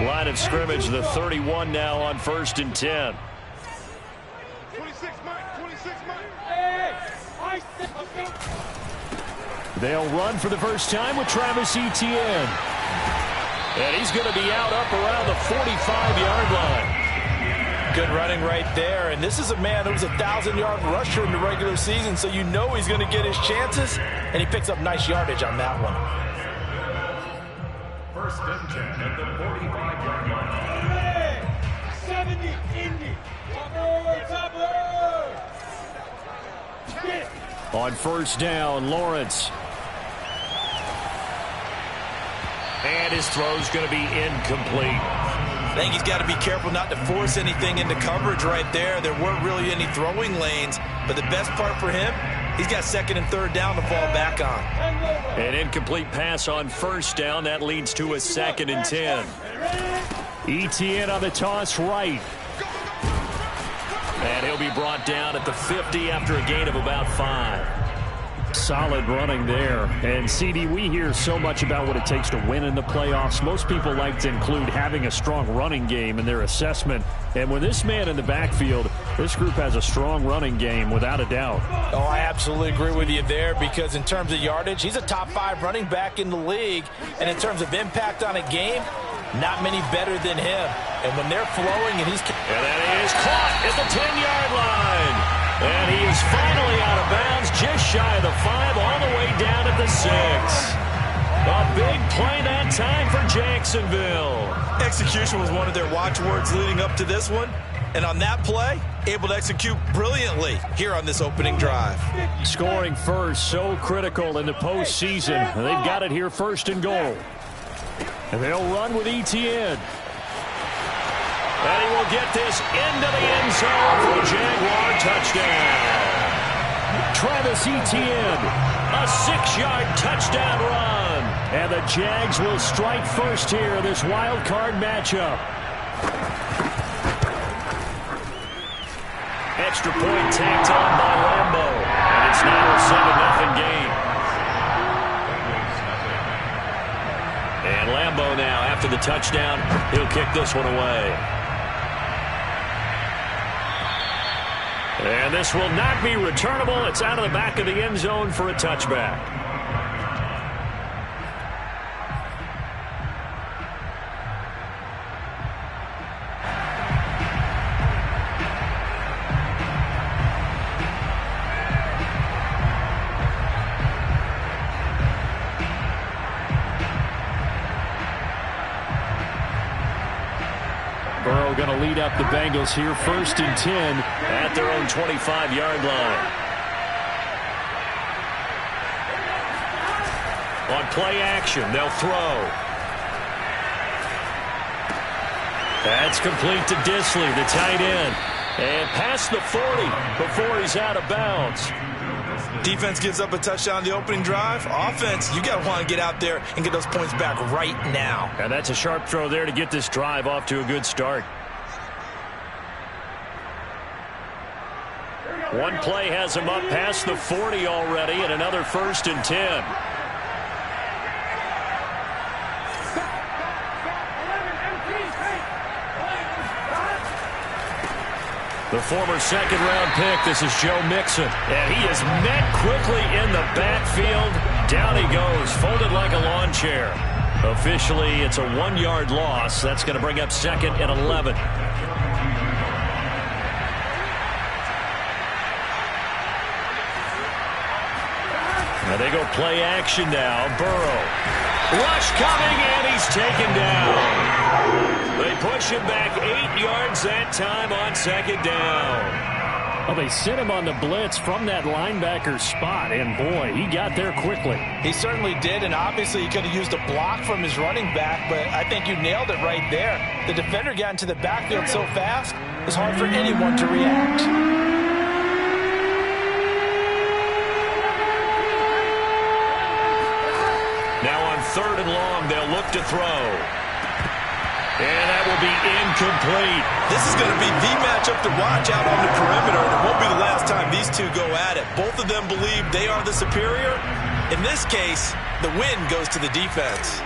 Line of scrimmage, the 31 now on 1st and 10. 26, Mike. 26, Mike. They'll run for the first time with Travis Etienne. And he's going to be out up around the 45-yard line. Good running right there. And this is a man who was a 1,000-yard rusher in the regular season, so you know he's going to get his chances. And he picks up nice yardage on that one. 1st and 10 at the 45-yard line. 70, Indy. On 1st down, Lawrence. And his throw's going to be incomplete. I think he's got to be careful not to force anything into coverage right there. There weren't really any throwing lanes, but the best part for him, he's got 2nd and 3rd down to fall back on. An incomplete pass on 1st down. That leads to a 2nd and 10. Etienne on the toss right. And he'll be brought down at the 50 after a gain of about 5. Solid running there. And CD, we hear so much about what it takes to win in the playoffs. Most people like to include having a strong running game in their assessment. And with this man in the backfield, this group has a strong running game without a doubt. Oh, I absolutely agree with you there, because in terms of yardage, he's a top 5 running back in the league. And in terms of impact on a game, not many better than him. And when they're flowing and he's... And then he is caught at the 10-yard line. And he is finally out of bounds, just shy of the 5, all the way down at the 6. A big play that time for Jacksonville. Execution was one of their watchwords leading up to this one. And on that play, able to execute brilliantly here on this opening drive. Scoring first, so critical in the postseason. They've got it here 1st and goal. And they'll run with Etienne. And he will get this into the end zone for a Jaguar touchdown. Travis Etienne, a 6-yard touchdown run. And the Jags will strike first here in this wild card matchup. Extra point tacked on by Lambo. And it's now a 7-0 game. And Lambo now, after the touchdown, he'll kick this one away. And this will not be returnable. It's out of the back of the end zone for a touchback. Burrow going to lead up the Bengals here 1st and 10 at their own 25-yard line. On play action, they'll throw. That's complete to Disley, the tight end. And past the 40 before he's out of bounds. Defense gives up a touchdown the opening drive. Offense, you got to want to get out there and get those points back right now. And that's a sharp throw there to get this drive off to a good start. One play has him up past the 40 already, and another 1st and 10. The former 2nd-round pick, this is Joe Mixon. And he is met quickly in the backfield. Down he goes, folded like a lawn chair. Officially, it's a 1-yard loss. That's going to bring up 2nd and 11. Now they go play action now. Burrow. Rush coming, and he's taken down. They push him back 8 yards that time on 2nd down. Well, they sent him on the blitz from that linebacker spot, and boy, he got there quickly. He certainly did, and obviously he could have used a block from his running back, but I think you nailed it right there. The defender got into the backfield so fast, it's hard for anyone to react. Now on 3rd and long, they'll look to throw. And that will be incomplete. This is going to be the matchup to watch out on the perimeter, and it won't be the last time these two go at it. Both of them believe they are the superior. In this case, the win goes to the defense.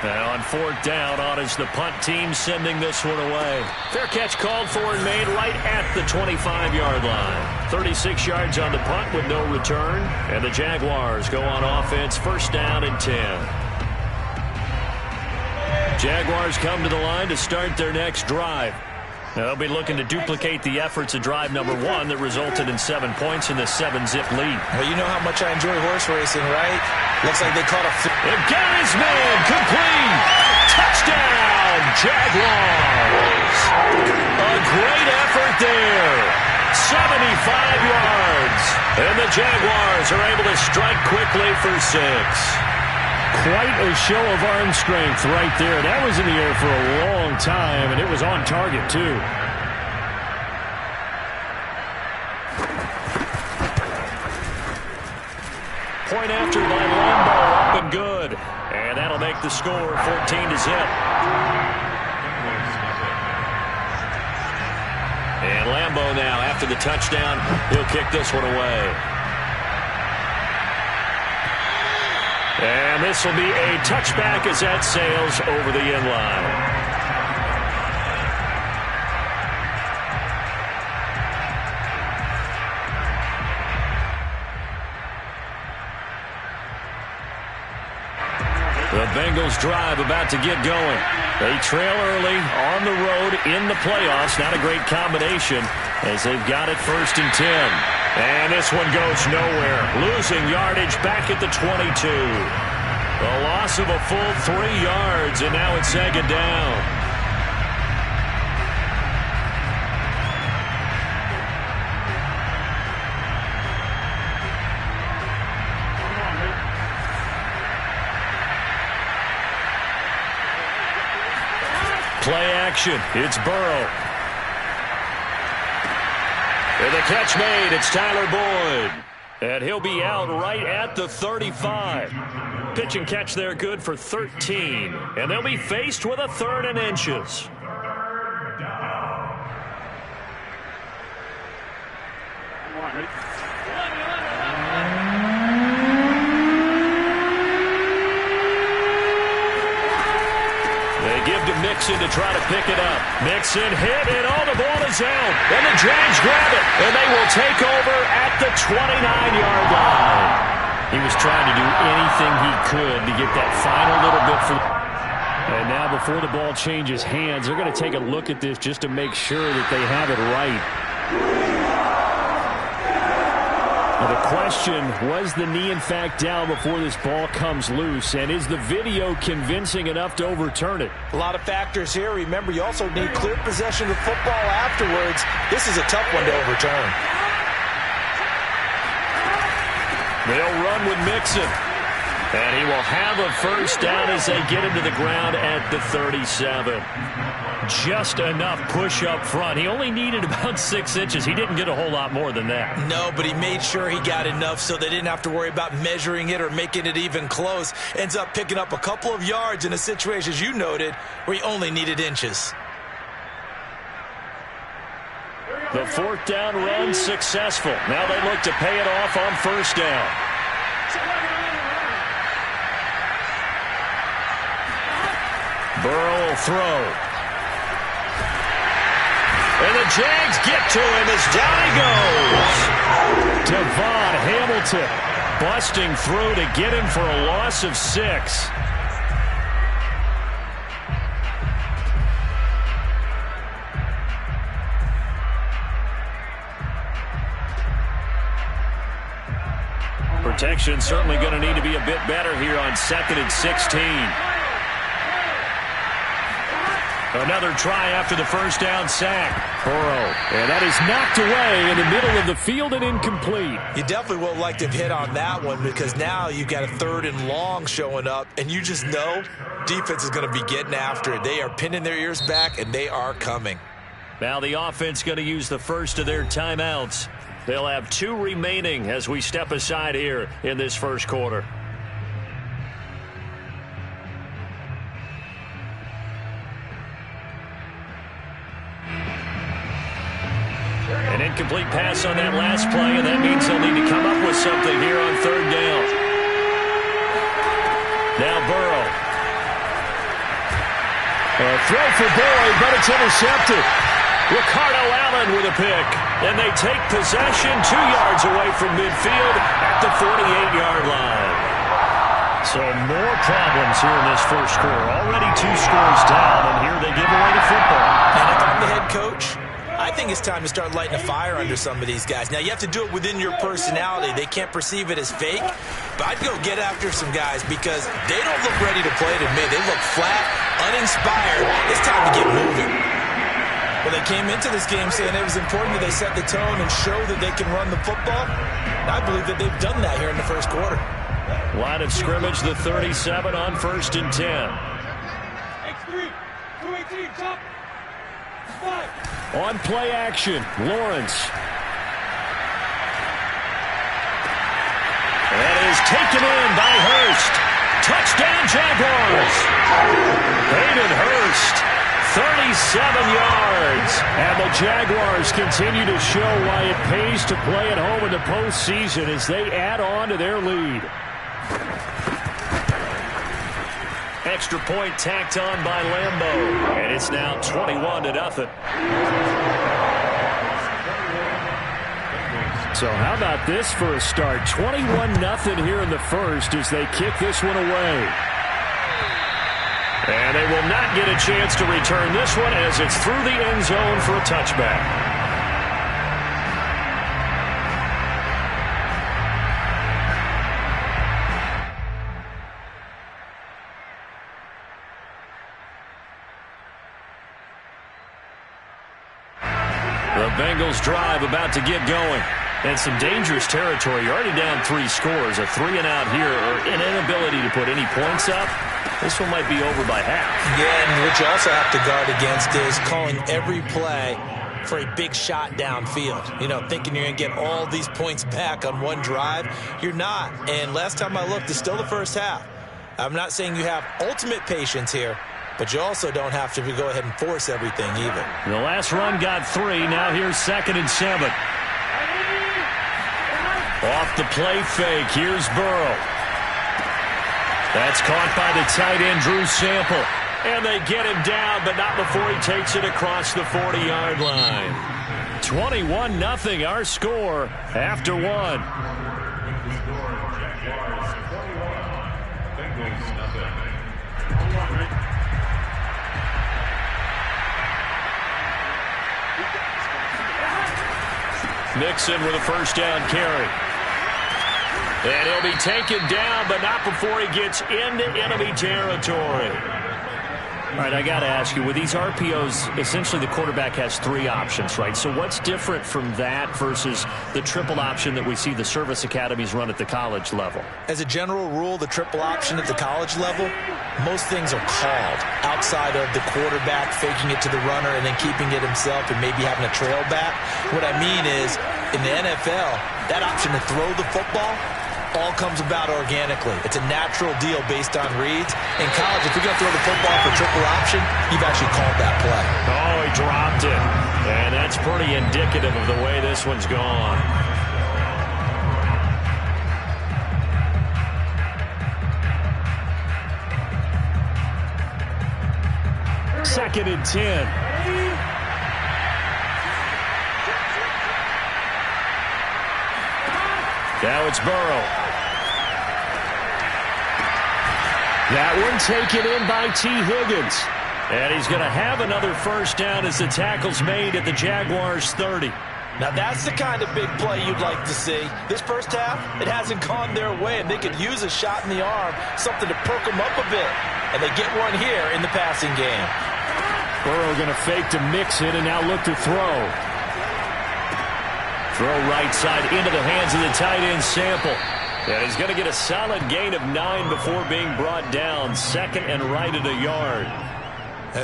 Now on 4th down, on is the punt team sending this one away. Fair catch called for and made right at the 25-yard line. 36 yards on the punt with no return. And the Jaguars go on offense, 1st down and 10. Jaguars come to the line to start their next drive. They'll be looking to duplicate the efforts of drive number 1 that resulted in 7 points in the 7-zip lead. Well, you know how much I enjoy horse racing, right? Looks like they caught a... They've got his man, complete! Touchdown, Jaguars! A great effort there. 75 yards. And the Jaguars are able to strike quickly for 6. Quite a show of arm strength right there. That was in the air for a long time, and it was on target, too. Point after by Lambo, up and good. And that'll make the score 14-0. And Lambo now, after the touchdown, he'll kick this one away. And this will be a touchback as that sails over the end line. The Bengals drive about to get going. They trail early on the road in the playoffs. Not a great combination as they've got it 1st and 10. And this one goes nowhere. Losing yardage back at the 22. A loss of a full 3 yards, and now it's 2nd down. Play action. It's Burrow. And the catch made. It's Tyler Boyd. And he'll be out right at the 35. Pitch and catch there good for 13. And they'll be faced with a 3rd and inches. Give to Mixon to try to pick it up. Mixon hit, and all the ball is out. And the Jags grab it, and they will take over at the 29-yard line. He was trying to do anything he could to get that final little bit for... And now before the ball changes hands, they're going to take a look at this just to make sure that they have it right. Now the question, was the knee in fact down before this ball comes loose? And is the video convincing enough to overturn it? A lot of factors here. Remember, you also need clear possession of football afterwards. This is a tough one to overturn. They'll run with Mixon. And he will have a 1st down as they get him to the ground at the 37. Just enough push up front. He only needed about 6 inches. He didn't get a whole lot more than that. No, but he made sure he got enough so they didn't have to worry about measuring it or making it even close. Ends up picking up a couple of yards in a situation, as you noted, where he only needed inches. The 4th down run successful. Now they look to pay it off on 1st down. Burrow will throw. And the Jags get to him as down he goes. Devon Hamilton busting through to get him for a loss of 6. Protection certainly going to need to be a bit better here on 2nd and 16. Another try after the 1st down sack. Burrow. And that is knocked away in the middle of the field and incomplete. You definitely would like to have hit on that one because now you've got a 3rd and long showing up, and you just know defense is going to be getting after it. They are pinning their ears back, and they are coming. Now the offense going to use the first of their timeouts. They'll have 2 remaining as we step aside here in this 1st quarter. An incomplete pass on that last play, and that means they'll need to come up with something here on 3rd down. Now Burrow. throw for Boyd, but it's intercepted. Ricardo Allen with a pick. And they take possession 2 yards away from midfield at the 48-yard line. So more problems here in this first quarter. Already 2 scores down, and here they give away the football. And if I'm the head coach, I think it's time to start lighting a fire under some of these guys. Now, you have to do it within your personality. They can't perceive it as fake, but I'd go get after some guys because they don't look ready to play to me. They look flat, uninspired. It's time to get moving. Well, they came into this game saying it was important that they set the tone and show that they can run the football. I believe that they've done that here in the first quarter. Line of scrimmage, the 37 on 1st and 10. X3, 218, top. 5. On play action, Lawrence. That is taken in by Hurst. Touchdown, Jaguars. Hayden Hurst, 37 yards. And the Jaguars continue to show why it pays to play at home in the postseason as they add on to their lead. Extra point tacked on by Lambeau. And it's now 21-0. So how about this for a start? 21-0 here in the first as they kick this one away. And they will not get a chance to return this one as it's through the end zone for a touchback. The Bengals drive about to get going. And some dangerous territory. You're already down 3 scores. A 3-and-out here or an inability to put any points up. This one might be over by half. Yeah, and what you also have to guard against is calling every play for a big shot downfield. You know, thinking you're going to get all these points back on one drive. You're not. And last time I looked, it's still the first half. I'm not saying you have ultimate patience here, but you also don't have to go ahead and force everything either. The last run got 3. Now here's 2nd and 7. Off the play fake. Here's Burrow. That's caught by the tight end, Drew Sample. And they get him down, but not before he takes it across the 40-yard line. 21-0 our score after 1. Mixon with a first down carry. And he'll be taken down, but not before he gets into enemy territory. All right, I got to ask you, with these RPOs, essentially the quarterback has 3 options, right? So what's different from that versus the triple option that we see the service academies run at the college level? As a general rule, the triple option at the college level, most things are called outside of the quarterback faking it to the runner and then keeping it himself and maybe having a trail back. What I mean is, in the NFL, that option to throw the football all comes about organically. It's a natural deal based on reads. In college, if you're going to throw the football for triple option, you've actually called that play. Oh, he dropped it. And that's pretty indicative of the way this one's gone. Second and 10. Now it's Burrow. That one taken in by T. Higgins. And he's going to have another first down as the tackle's made at the Jaguars' 30. Now that's the kind of big play you'd like to see. This first half, it hasn't gone their way, and they could use a shot in the arm, something to perk them up a bit. And they get one here in the passing game. Burrow going to fake to Mixon and now look to throw. Throw right side into the hands of the tight end, Sample. And he's going to get a solid gain of 9 before being brought down. 2nd and right at a yard.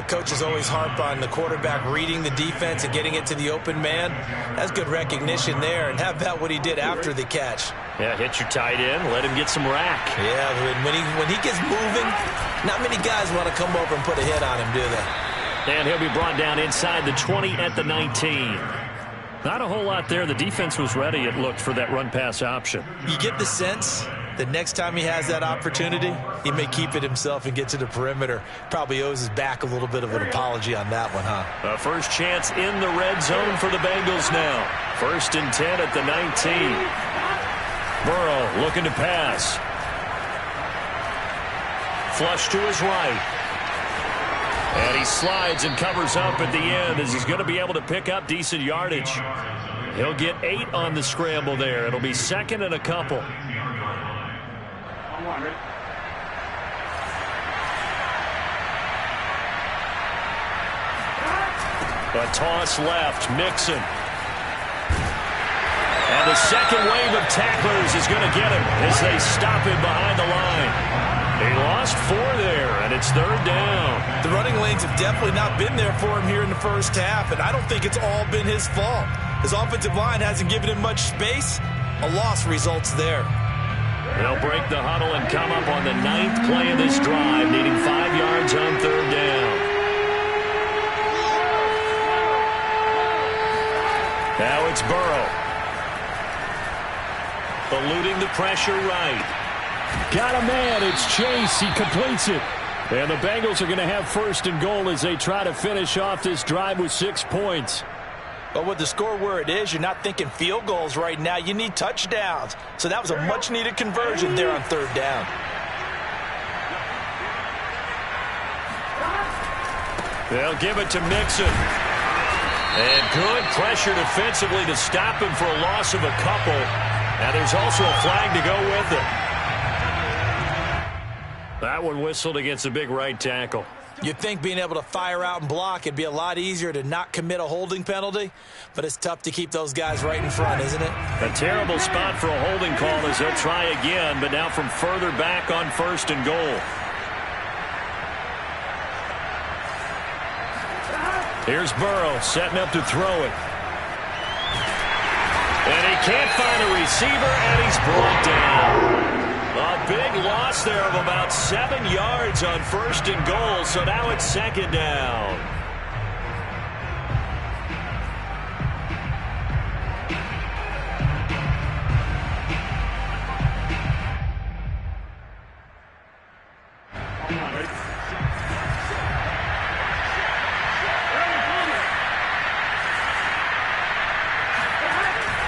Coaches always harp on the quarterback reading the defense and getting it to the open man. That's good recognition there. And how about what he did after the catch? Yeah, hit your tight end, let him get some rack. Yeah, when he gets moving, not many guys want to come over and put a hit on him, do they? And he'll be brought down inside the 20 at the 19. Not a whole lot there. The defense was ready, it looked, for that run-pass option. You get the sense the next time he has that opportunity, he may keep it himself and get to the perimeter. Probably owes his back a little bit of an apology on that one, huh? A first chance in the red zone for the Bengals now. 1st and 10 at the 19. Burrow looking to pass. Flush to his right. And he slides and covers up at the end as he's going to be able to pick up decent yardage. He'll get 8 on the scramble there. It'll be 2nd and a couple. A toss left, Mixon. And the second wave of tacklers is going to get him as they stop him behind the line. He lost 4 there, and it's 3rd down. The running lanes have definitely not been there for him here in the first half, and I don't think it's all been his fault. His offensive line hasn't given him much space. A loss results there. They'll break the huddle and come up on the 9th play of this drive, needing 5 yards on 3rd down. Now it's Burrow. Eluding the pressure right. Got a man. It's Chase. He completes it. And the Bengals are going to have 1st and goal as they try to finish off this drive with 6 points. But with the score where it is, you're not thinking field goals right now. You need touchdowns. So that was a much-needed conversion there on 3rd down. They'll give it to Mixon. And good pressure defensively to stop him for a loss of a couple. And there's also a flag to go with it. That one whistled against a big right tackle. You'd think being able to fire out and block, it'd be a lot easier to not commit a holding penalty. But it's tough to keep those guys right in front, isn't it? A terrible spot for a holding call as they'll try again, but now from further back on 1st and goal. Here's Burrow setting up to throw it. And he can't find a receiver, and he's brought down. A big loss there of about 7 yards on 1st and goal, so now it's 2nd down.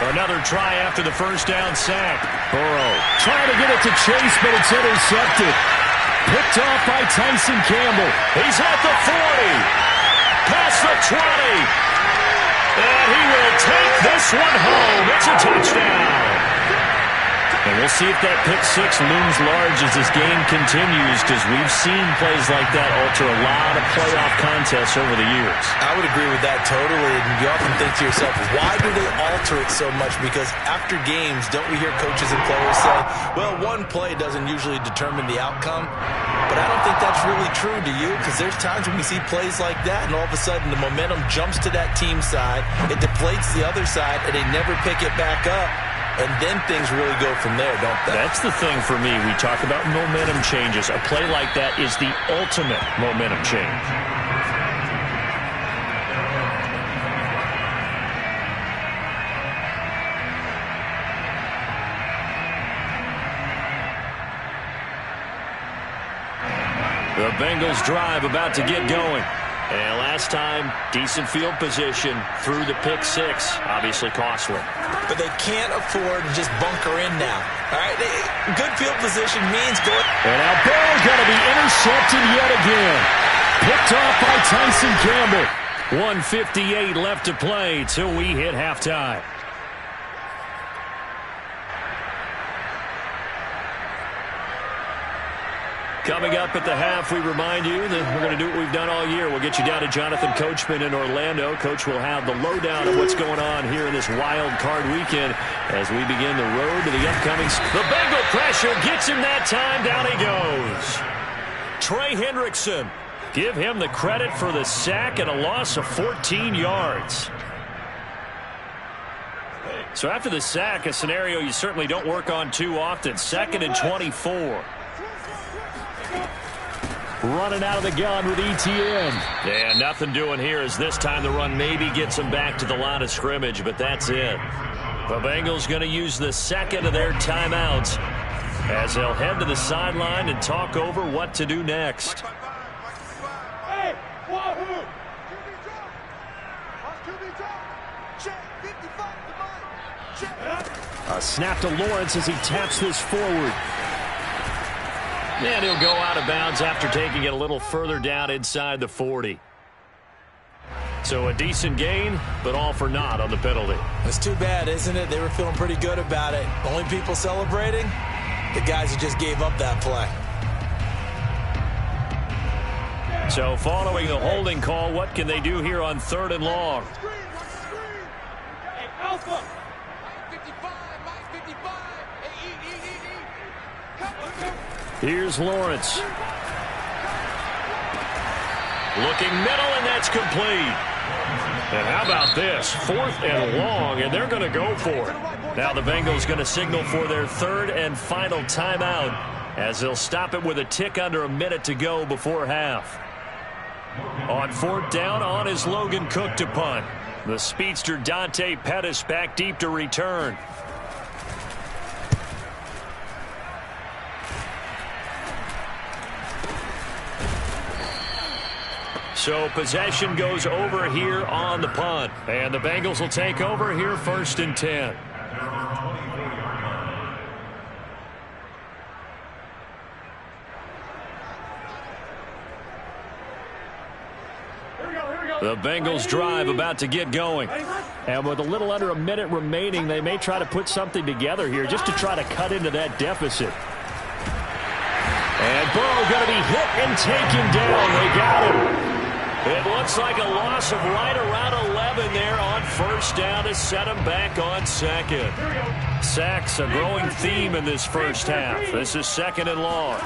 Another try after the 1st down sack. Burrow trying to get it to Chase, but it's intercepted. Picked off by Tyson Campbell. He's at the 40. Past the 20. And he will take this one home. It's a touchdown. And we'll see if that pick 6 looms large as this game continues, because we've seen plays like that alter a lot of playoff contests over the years. I would agree with that totally. And you often think to yourself, why do they alter it so much? Because after games, don't we hear coaches and players say, well, one play doesn't usually determine the outcome. But I don't think that's really true, do you? Because there's times when we see plays like that, and all of a sudden the momentum jumps to that team side. It deflates the other side, and they never pick it back up. And then things really go from there, don't they? That's the thing for me. We talk about momentum changes. A play like that is the ultimate momentum change. The Bengals drive about to get going. And last time, decent field position through the pick 6. Obviously costly. But they can't afford to just bunker in now. All right, good field position means going. And now Burrow's going to be intercepted yet again. Picked off by Tyson Campbell. 1:58 left to play till we hit halftime. Coming up at the half, we remind you that we're going to do what we've done all year. We'll get you down to Jonathan Coachman in Orlando. Coach will have the lowdown of what's going on here in this wild card weekend as we begin the road to the upcoming. The Bengal pressure gets him that time. Down he goes. Trey Hendrickson. Give him the credit for the sack and a loss of 14 yards. So after the sack, a scenario you certainly don't work on too often. 2nd and 24. Running out of the gun with ETN. Yeah, nothing doing here as this time the run maybe gets them back to the line of scrimmage, but that's it. The Bengals going to use the 2nd of their timeouts as they'll head to the sideline and talk over what to do next. Hey, Wahoo! A snap to Lawrence as he taps this forward. And he'll go out of bounds after taking it a little further down inside the 40. So a decent gain, but all for naught on the penalty. It's too bad, isn't it? They were feeling pretty good about it. Only people celebrating, the guys who just gave up that play. So following the holding call, what can they do here on 3rd and long? Hey, Alpha! Here's Lawrence. Looking middle, and that's complete. And how about this? 4th and long, and they're going to go for it. Now the Bengals going to signal for their 3rd and final timeout as they'll stop it with a tick under a minute to go before half. On 4th down, on is Logan Cook to punt. The speedster Dante Pettis back deep to return. So possession goes over here on the punt. And the Bengals will take over here 1st and 10. The Bengals drive about to get going. And with a little under a minute remaining, they may try to put something together here just to try to cut into that deficit. And Burrow going to be hit and taken down. They got him. It looks like a loss of right around 11 there on 1st down to set him back on 2nd. Sacks a growing theme in this first half. This is 2nd and long.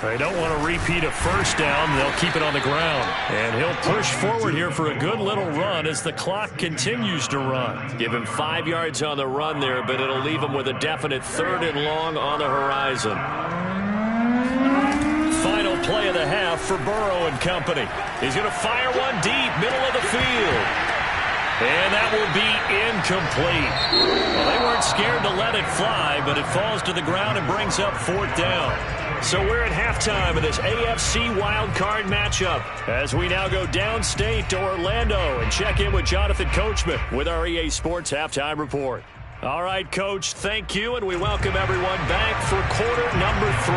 They don't want to repeat a 1st down. They'll keep it on the ground. And he'll push forward here for a good little run as the clock continues to run. Give him 5 yards on the run there, but it'll leave him with a definite 3rd and long on the horizon. Final play of the half for Burrow and company. He's going to fire one deep, middle of the field. And that will be incomplete. Well, they weren't scared to let it fly, but it falls to the ground and brings up 4th down. So we're at halftime of this AFC wildcard matchup as we now go downstate to Orlando and check in with Jonathan Coachman with our EA Sports Halftime Report. All right, Coach, thank you, and we welcome everyone back for quarter number 3.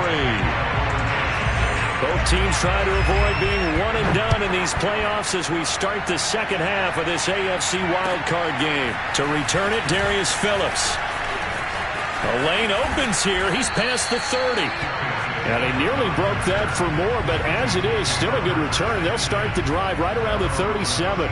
Both teams trying to avoid being one and done in these playoffs as we start the second half of this AFC wildcard game. To return it, Darius Phillips. The lane opens here. He's past the 30. And he nearly broke that for more, but as it is, still a good return. They'll start the drive right around the 37.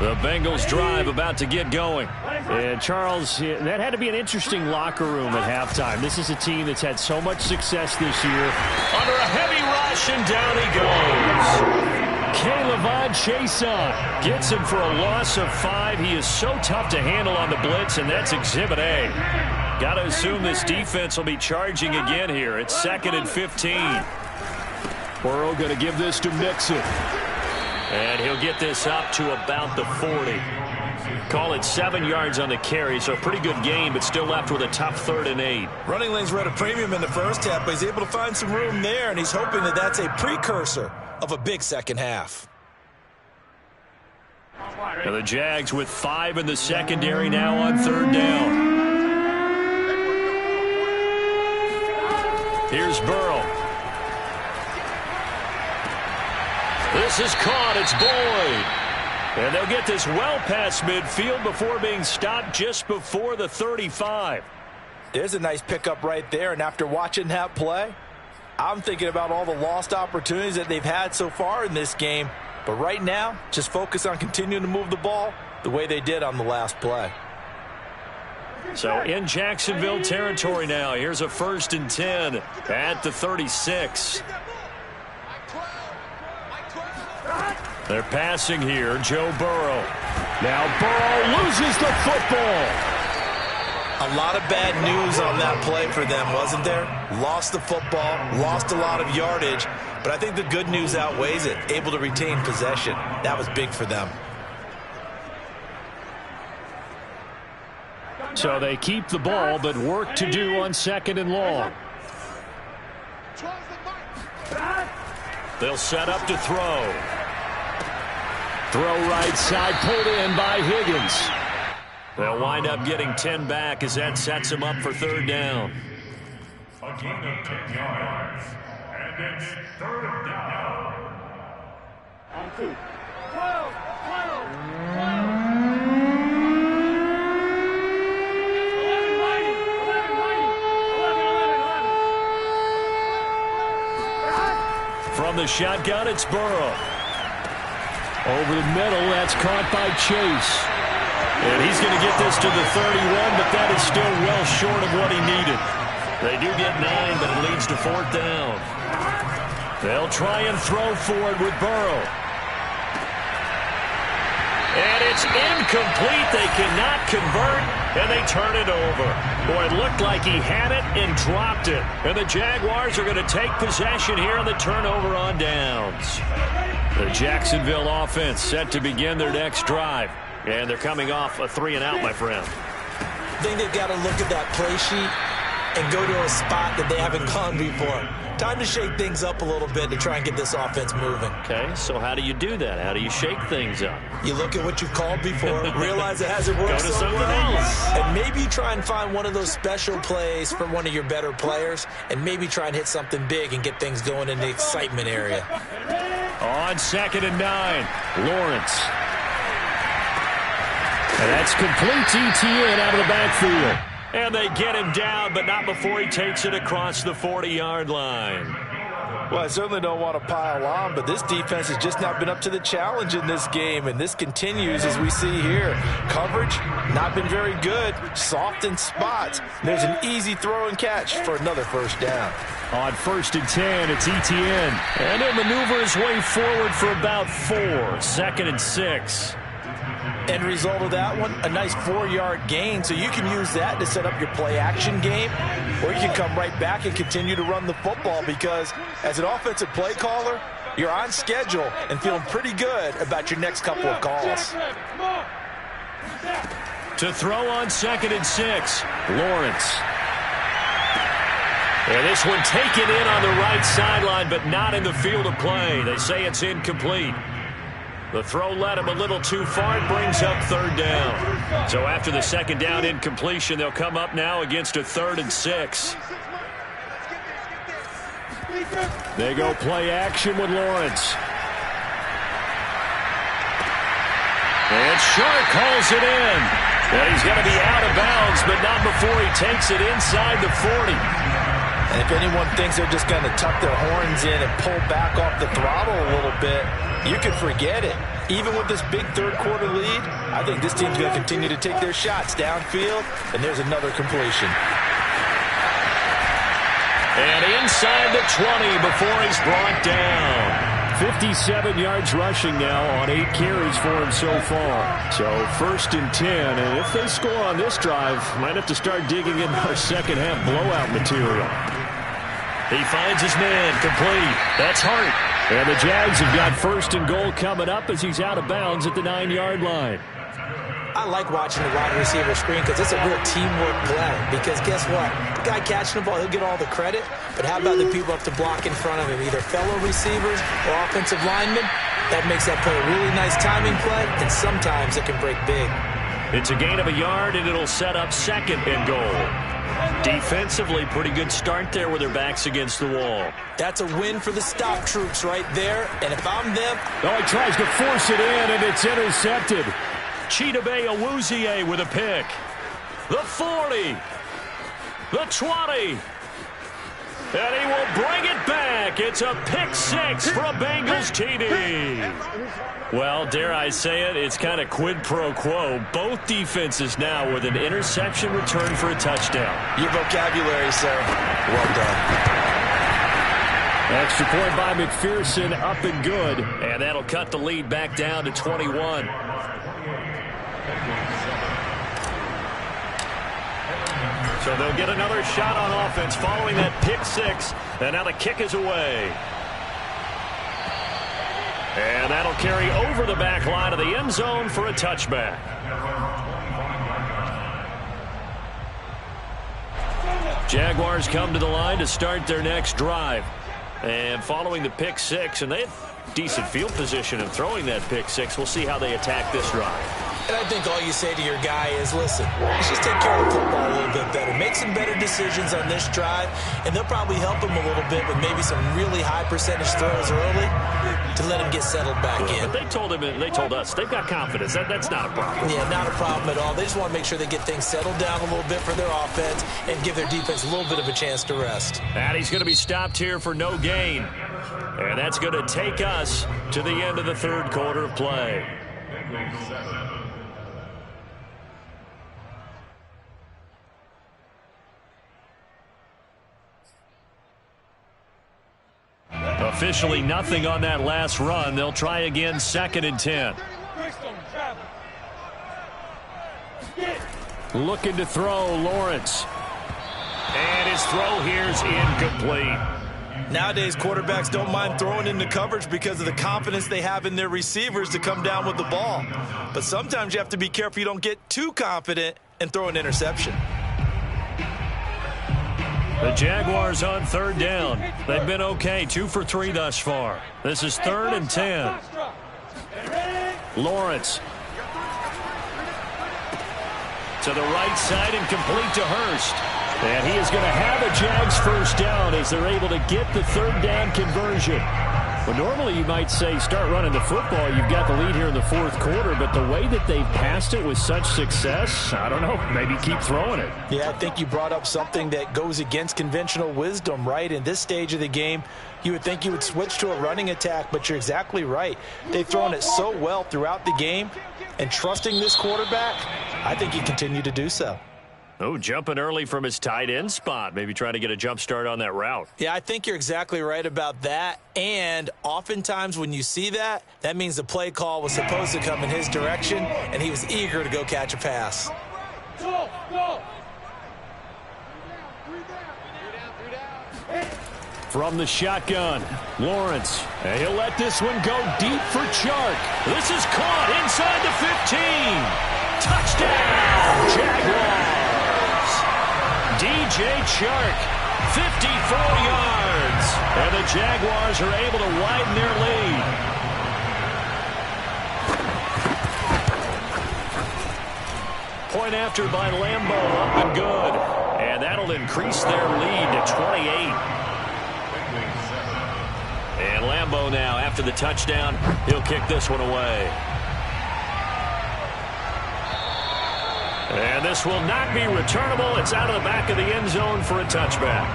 The Bengals drive about to get going. And Charles, that had to be an interesting locker room at halftime. This is a team that's had so much success this year. Under a heavy rush, and down he goes. K'Lavon Chaisson gets him for a loss of 5. He is so tough to handle on the blitz, and that's Exhibit A. Got to assume this defense will be charging again here. It's 2nd and 15. Burrow going to give this to Mixon. And he'll get this up to about the 40. Call it 7 yards on the carry, so a pretty good game, but still left with a tough 3rd and 8. Running lanes were at a premium in the first half, but he's able to find some room there, and he's hoping that that's a precursor of a big second half. Now the Jags with 5 in the secondary now on 3rd down. Here's Burrow. This is caught. It's Boyd. And they'll get this well past midfield before being stopped just before the 35. There's a nice pickup right there, and after watching that play, I'm thinking about all the lost opportunities that they've had so far in this game. But right now, just focus on continuing to move the ball the way they did on the last play. So in Jacksonville territory now. Here's a 1st and 10 at the 36. They're passing here, Joe Burrow. Now Burrow loses the football. A lot of bad news on that play for them, wasn't there? Lost the football, lost a lot of yardage, but I think the good news outweighs it. Able to retain possession. That was big for them. So they keep the ball, but work to do on 2nd and long. They'll set up to throw. Throw right side, pulled in by Higgins. They'll wind up getting 10 back as that sets them up for 3rd down. A gain of 10 yards. And it's 3rd down. On 2. 12. From the shotgun, it's Burrow. Over the middle, that's caught by Chase. And he's going to get this to the 31, but that is still well short of what he needed. They do get 9, but it leads to 4th down. They'll try and throw forward with Burrow. And it's incomplete. They cannot convert, and they turn it over. Boy, it looked like he had it and dropped it. And the Jaguars are going to take possession here on the turnover on downs. The Jacksonville offense set to begin their next drive. And they're coming off a 3-and-out, my friend. I think they've got to look at that play sheet and go to a spot that they haven't gone before. Time to shake things up a little bit to try and get this offense moving. Okay, so how do you do that? How do you shake things up? You look at what you've called before, realize it hasn't worked Go to so something well, else. and maybe try and find one of those special plays for one of your better players, and maybe try and hit something big and get things going in the excitement area. On 2nd and 9, Lawrence. And that's complete to Etienne out of the backfield. And they get him down, but not before he takes it across the 40-yard line. Well, I certainly don't want to pile on, but this defense has just not been up to the challenge in this game, and this continues as we see here. Coverage, not been very good, soft in spots. There's an easy throw and catch for another 1st down. On 1st and 10, it's Etienne. And he'll maneuver his way forward for about 4. 2nd and 6. End result of that one, a nice 4-yard gain, so you can use that to set up your play-action game, or you can come right back and continue to run the football because as an offensive play caller, you're on schedule and feeling pretty good about your next couple of calls. To throw on 2nd and 6, Lawrence. And this one taken in on the right sideline, but not in the field of play. They say it's incomplete. The throw led him a little too far. It brings up 3rd down. So after the 2nd down incompletion, they'll come up now against a 3rd and 6. They go play action with Lawrence. And Shark calls it in. And he's going to be out of bounds, but not before he takes it inside the 40. And if anyone thinks they're just going to tuck their horns in and pull back off the throttle a little bit, you can forget it. Even with this big 3rd quarter lead, I think this team's going to continue to take their shots downfield, and there's another completion. And inside the 20 before he's brought down. 57 yards rushing now on 8 carries for him so far. So 1st and 10, and if they score on this drive, might have to start digging into our second half blowout material. He finds his man, complete. That's Hart. And the Jags have got 1st and goal coming up as he's out of bounds at the 9-yard line. I like watching the wide receiver screen because it's a real teamwork play. Because guess what? The guy catching the ball, he'll get all the credit. But how about the people up to block in front of him, either fellow receivers or offensive linemen? That makes that play a really nice timing play, and sometimes it can break big. It's a gain of a yard, and it'll set up 2nd and goal. Defensively, pretty good start there with their backs against the wall. That's a win for the stop troops right there. And if I'm them... Oh, he tries to force it in, and it's intercepted. Chidobe Awuzie with a pick. The 40. The 20. And he will bring it back. It's a pick 6 for a Bengals TD. Well, dare I say it, it's kind of quid pro quo. Both defenses now with an interception return for a touchdown. Your vocabulary, sir. Well done. Extra point by McPherson, up and good. And that'll cut the lead back down to 21. So they'll get another shot on offense following that pick 6. And now the kick is away. And that'll carry over the back line of the end zone for a touchback. Jaguars come to the line to start their next drive. And following the pick six, and they have decent field position in throwing that pick six. We'll see how they attack this drive. And I think all you say to your guy is, listen, let's just take care of the football a little bit better. Make some better decisions on this drive, and they'll probably help him a little bit with maybe some really high percentage throws early to let him get settled back in. But they told us they've got confidence. That's not a problem. Yeah, not a problem at all. They just want to make sure they get things settled down a little bit for their offense and give their defense a little bit of a chance to rest. And he's going to be stopped here for no gain. And that's going to take us to the end of the third quarter of play. Officially nothing on that last run. They'll try again, 2nd and 10. Looking to throw, Lawrence. And his throw here's incomplete. Nowadays, quarterbacks don't mind throwing into coverage because of the confidence they have in their receivers to come down with the ball. But sometimes you have to be careful you don't get too confident and throw an interception. The Jaguars on 3rd down. They've been okay, 2 for 3 thus far. This is 3rd and 10. Lawrence. To the right side and complete to Hurst. And he is going to have a Jags first down as they're able to get the 3rd down conversion. Well, normally you might say start running the football. You've got the lead here in the 4th quarter, but the way that they've passed it with such success, I don't know, maybe keep throwing it. Yeah, I think you brought up something that goes against conventional wisdom, right? In this stage of the game, you would think you would switch to a running attack, but you're exactly right. They've thrown it so well throughout the game, and trusting this quarterback, I think you continue to do so. Oh, jumping early from his tight end spot. Maybe trying to get a jump start on that route. Yeah, I think you're exactly right about that. And oftentimes when you see that, that means the play call was supposed to come in his direction, and he was eager to go catch a pass. From the shotgun, Lawrence. And he'll let this one go deep for Chark. This is caught inside the 15. Touchdown, Jaguars. DJ Chark, 54 yards. And the Jaguars are able to widen their lead. Point after by Lambeau, up and good. And that'll increase their lead to 28. And Lambeau now, after the touchdown, he'll kick this one away. And this will not be returnable. It's out of the back of the end zone for a touchback.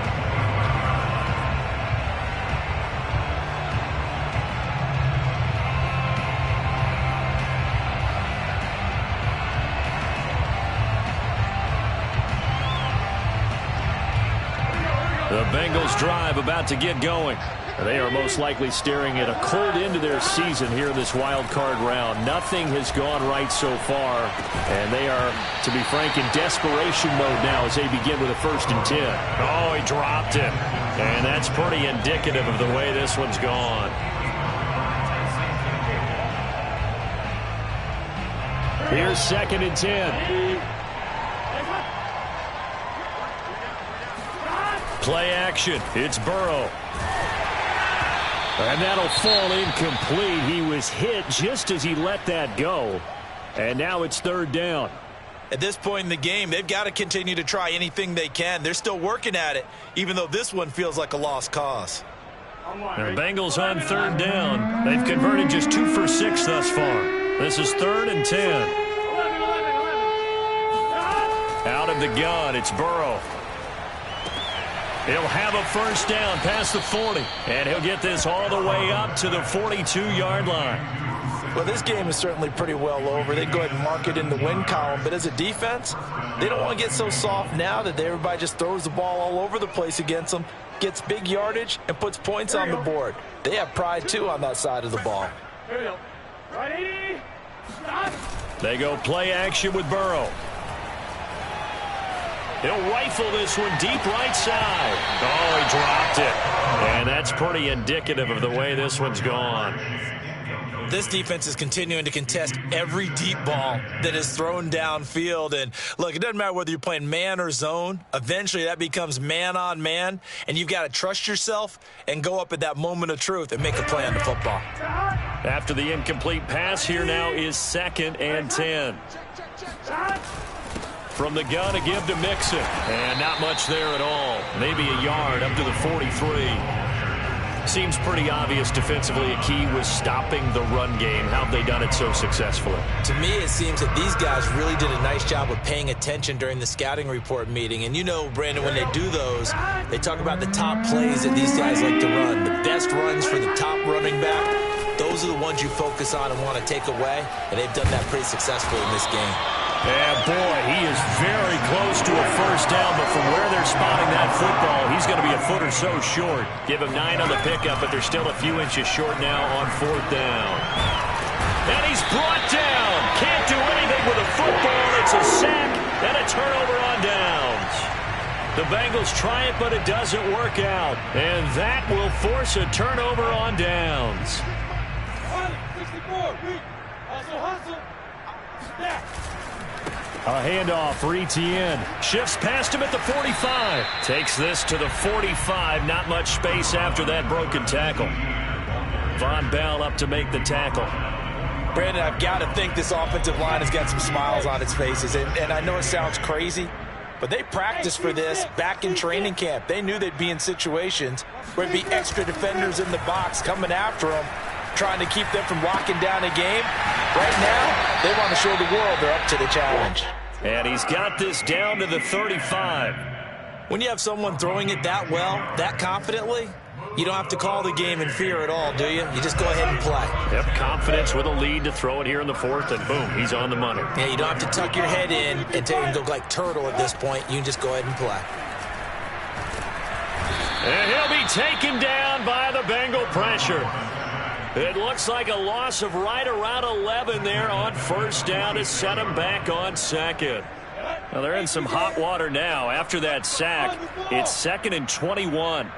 The Bengals drive about to get going. They are most likely staring at a cold end to their season here in this wild card round. Nothing has gone right so far, and they are, to be frank, in desperation mode now as they begin with a 1st and 10. Oh, he dropped it, and that's pretty indicative of the way this one's gone. Here's 2nd and 10. Play action. It's Burrow. And that'll fall incomplete. He was hit just as he let that go. And now it's 3rd down. At this point in the game, they've got to continue to try anything they can. They're still working at it, even though this one feels like a lost cause. The Bengals on 3rd down. They've converted just 2 for 6 thus far. This is 3rd and 10. Out of the gun, it's Burrow. He'll have a 1st down past the 40, and he'll get this all the way up to the 42-yard line. Well, this game is certainly pretty well over. They can go ahead and mark it in the win column, but as a defense, they don't want to get so soft now that everybody just throws the ball all over the place against them, gets big yardage, and puts points on the board. They have pride, too, on that side of the ball. Ready? Stop. They go play action with Burrow. He'll rifle this one deep right side. Oh, he dropped it. And that's pretty indicative of the way this one's gone. This defense is continuing to contest every deep ball that is thrown downfield. And look, it doesn't matter whether you're playing man or zone. Eventually that becomes man on man, and you've got to trust yourself and go up at that moment of truth and make a play on the football. After the incomplete pass, here now is 2nd and 10. From the gun, a give to Mixon. And not much there at all. Maybe a yard up to the 43. Seems pretty obvious defensively a key was stopping the run game. How have they done it so successfully? To me, it seems that these guys really did a nice job of paying attention during the scouting report meeting. And you know, Brandon, when they do those, they talk about the top plays that these guys like to run. The best runs for the top running back, those are the ones you focus on and want to take away. And they've done that pretty successfully in this game. Yeah, boy, he is very close to a first down, but from where they're spotting that football, he's going to be a foot or so short. Give him 9 on the pickup, but they're still a few inches short now on 4th down. And he's brought down. Can't do anything with a football. It's a sack and a turnover on downs. The Bengals try it, but it doesn't work out. And that will force a turnover on downs. 64, hustle. Snap. A handoff for Etienne. Shifts past him at the 45. Takes this to the 45. Not much space after that broken tackle. Von Bell up to make the tackle. Brandon, I've got to think this offensive line has got some smiles on its faces. And I know it sounds crazy, but they practiced for this back in training camp. They knew they'd be in situations where there'd be extra defenders in the box coming after them, trying to keep them from locking down a game. Right now, they want to show the world they're up to the challenge. And he's got this down to the 35. When you have someone throwing it that well, that confidently, you don't have to call the game in fear at all, do you? You just go ahead and play. Yep, confidence with a lead to throw it here in the 4th, and boom, he's on the money. Yeah, you don't have to tuck your head in and go like turtle at this point. You can just go ahead and play. And he'll be taken down by the Bengal pressure. It looks like a loss of right around 11 there on 1st down to set him back on 2nd. Well, they're in some hot water now. After that sack, it's 2nd and 21.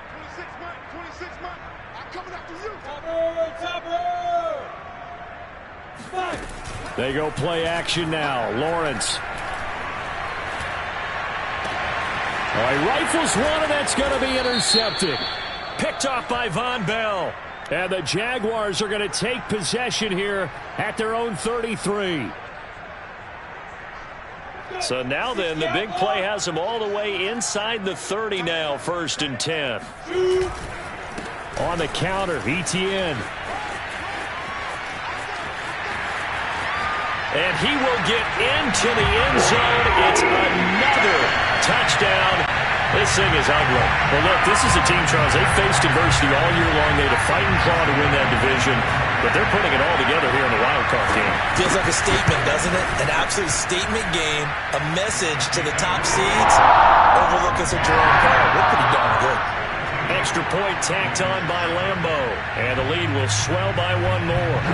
They go play action now. Lawrence. He rifles one, and that's going to be intercepted. Picked off by Von Bell. And the Jaguars are going to take possession here at their own 33. So now then, the big play has them all the way inside the 30 now, 1st and 10. On the counter, Etienne. And he will get into the end zone. It's another touchdown. This thing is ugly. Well, look, this is a team, Charles, they faced adversity all year long. They had to fight and claw to win that division, but they're putting it all together here in the wild card game. Feels like a statement, doesn't it? An absolute statement game, a message to the top seeds. Overlook us at Jerome Powell. We're pretty darn good. Extra point tacked on by Lambeau, and the lead will swell by 1 more.